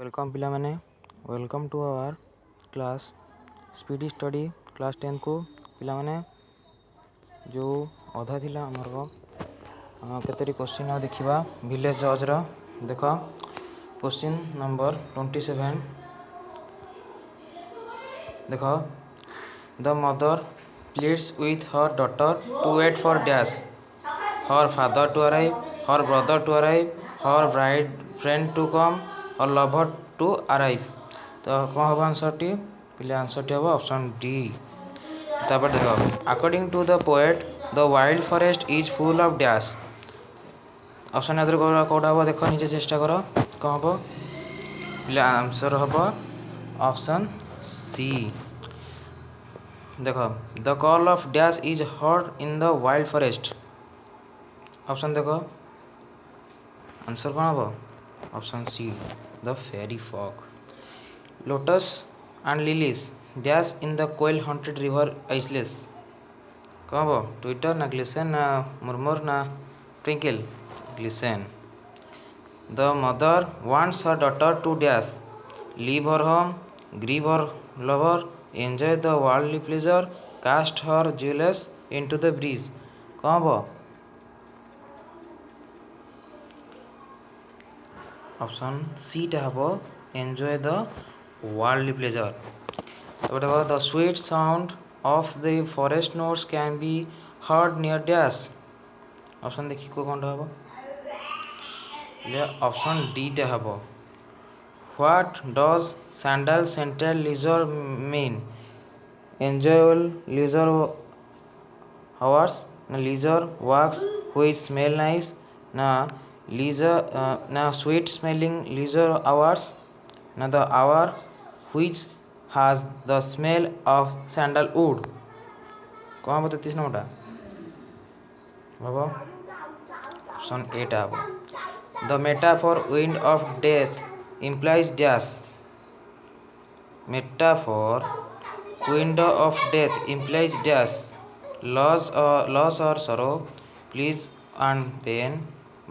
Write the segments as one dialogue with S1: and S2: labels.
S1: Welcome पिला माने welcome to our class speed study class 10 को पिला माने जो अधा थिला हमर केतरी क्वेश्चन देखिबा विलेज जज रो देख क्वेश्चन नंबर 27 देख the mother pleads with her daughter to wait for dash her father to arrive her brother to arrive her bride friend to come her lover to arrive तो कौन हम answer D पे answer D हम option D. तापर देख according to the poet the wild forest is full of dash option आदर कौटा हम देख निजे चेष्टा कर कौन हम पे आंसर हम ऑप्शन सी। देख the call of dash is heard in the wild forest option देख आंसर कौन हम option C the fairy fog. Lotus and lilies dash in the koel haunted river आइसलेस कौन हम ट्विटर ना ग्लिसन ना मुरमुर ना twinkle glisten. The mother wants her daughter to dash leave her home grieve her lover enjoy the worldly pleasure cast her jewellers into the bridge कौन हम option C टा हम enjoy the worldly pleasure. The sweet sound of the forest notes can be heard near dash option देखी को कौन हम option D टा हम। What does sandal scented leisure mean enjoyable leisure hours ना leisure walks which smell nice ना leisure ना sweet smelling leisure hours ना the hour which has the smell of sandalwood कौन हम 33 नंबर हम ऑप्शन ए टा हम। The metaphor wind of death implies dash metaphor wind of death implies dash loss or sorrow please and pain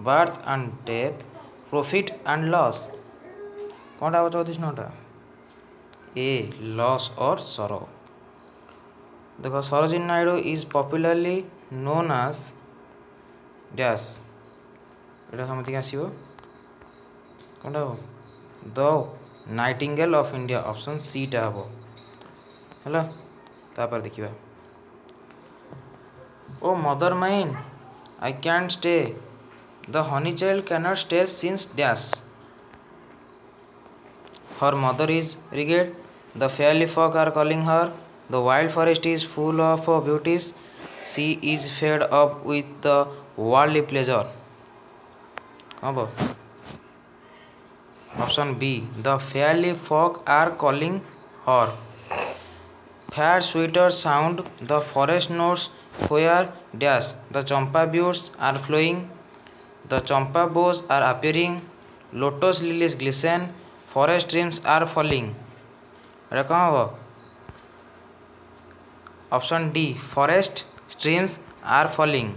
S1: birth and death profit and loss कौन टा 34 number A loss और sorrow. देखो Sarojini Naidu is popularly known as dash एटा something आसीबो कोनटा हो the nightingale of India option C टा हो हैला। तापर देखिबा O mother mine I can't stay the honey child can not stay since dash her mother is regret the fairy folk are calling her the wild forest is full of beauties she is fed up with the worldly pleasure कब option B the fairy folk are calling her fair sweeter sound the forest notes where dash the champa buds are flowing the champa boughs are appearing lotus lilies glisten forest streams are falling एटा कौन हम option D forest streams are falling।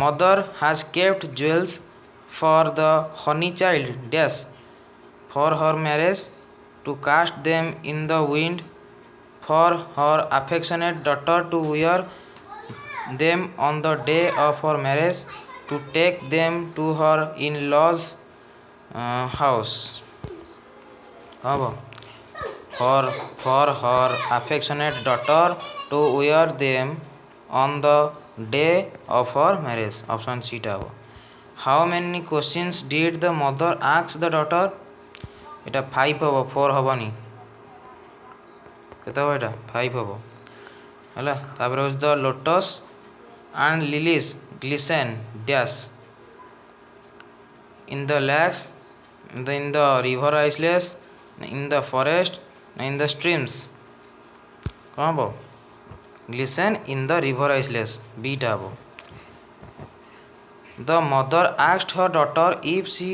S1: mother has kept jewels for the honey child dash for her marriage to cast them in the wind for her affectionate daughter to wear them on the day of her marriage to take them to her in-laws house कब for her affectionate daughter to wear them on the day of her marriage option C टा हो। how many questions did the mother ask the daughter एटा 5 हो 4 हबनी केता हो एटा 5 हो हैला। तापर होस the lotus and lilies glisten dash in the lakes in the river isles in the forest in the streams कौन हो glisten in the river isles B टा हो। the mother asked her daughter if she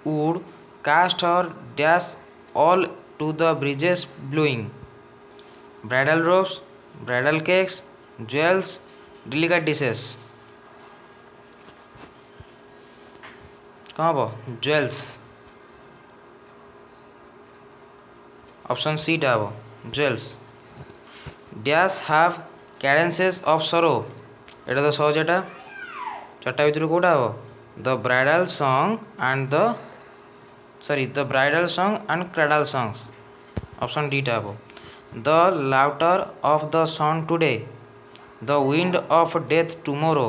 S1: would cast her dash all to the breezes blowing bridal robes bridal cakes jewels delicacies कौन हो jewels option C टा हम jewels dash have cadences of sorrow एटा तो सहज एटा चार्टा भितर कौटा हम the bridal song and the bridal song and cradle songs option D टा हम the laughter of the sun today the wind of death tomorrow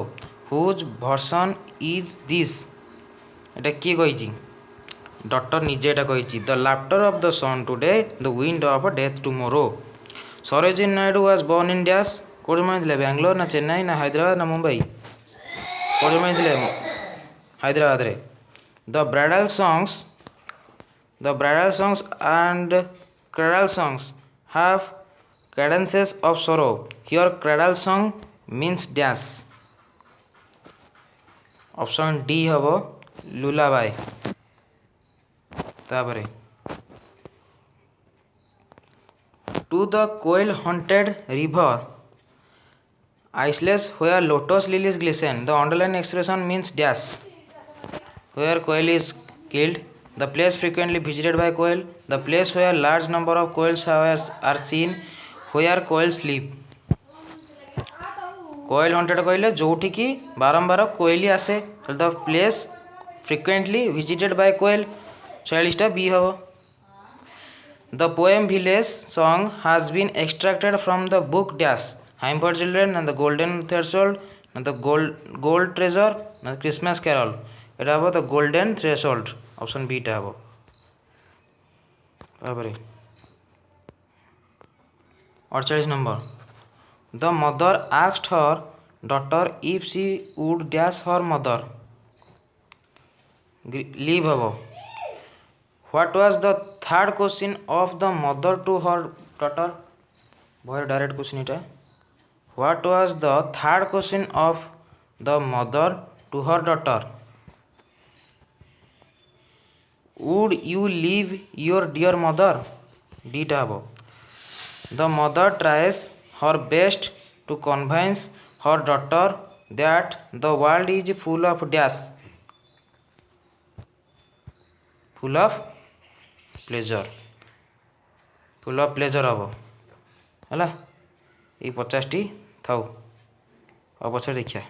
S1: whose version is this एटा किए कही डॉक्टर निजे एटा कही the laughter of the sun today the wind of death tomorrow Sarojini Naidu was born in dash कौन जन्म बेंगलोर ना चेन्नई ना हैदराबाद ना मुंबई कौन जन्म हैदराबाद रे the bridal songs and cradle songs have cadences of sorrow here cradle song means dash option D हम lullaby तापरे to the koel haunted river isles where lotus lilies glisten the underlying expression means dash where quail is killed the place frequently visited by quail the place where large number of quails are seen where quails sleep koel haunted कहले जोठी की बारंबार कोयली आसे the place frequently visited by koel 46टा B हम the poem village song has been extracted from the book dash rhyme for children and the golden threshold and the gold treasure and Christmas carol एटा हम the golden threshold option B टा हम तापर 48 number The mother asked her daughter if she would dash her mother. Leave habo. What was the third question of the mother to her daughter? Very direct question ita. What was the third question of the mother to her daughter? Would you leave your dear mother? D ta habo. The mother tries her best to convince her daughter that the world is full of dash full of pleasure हम है ये 50 T थाउ और पछे देखिए।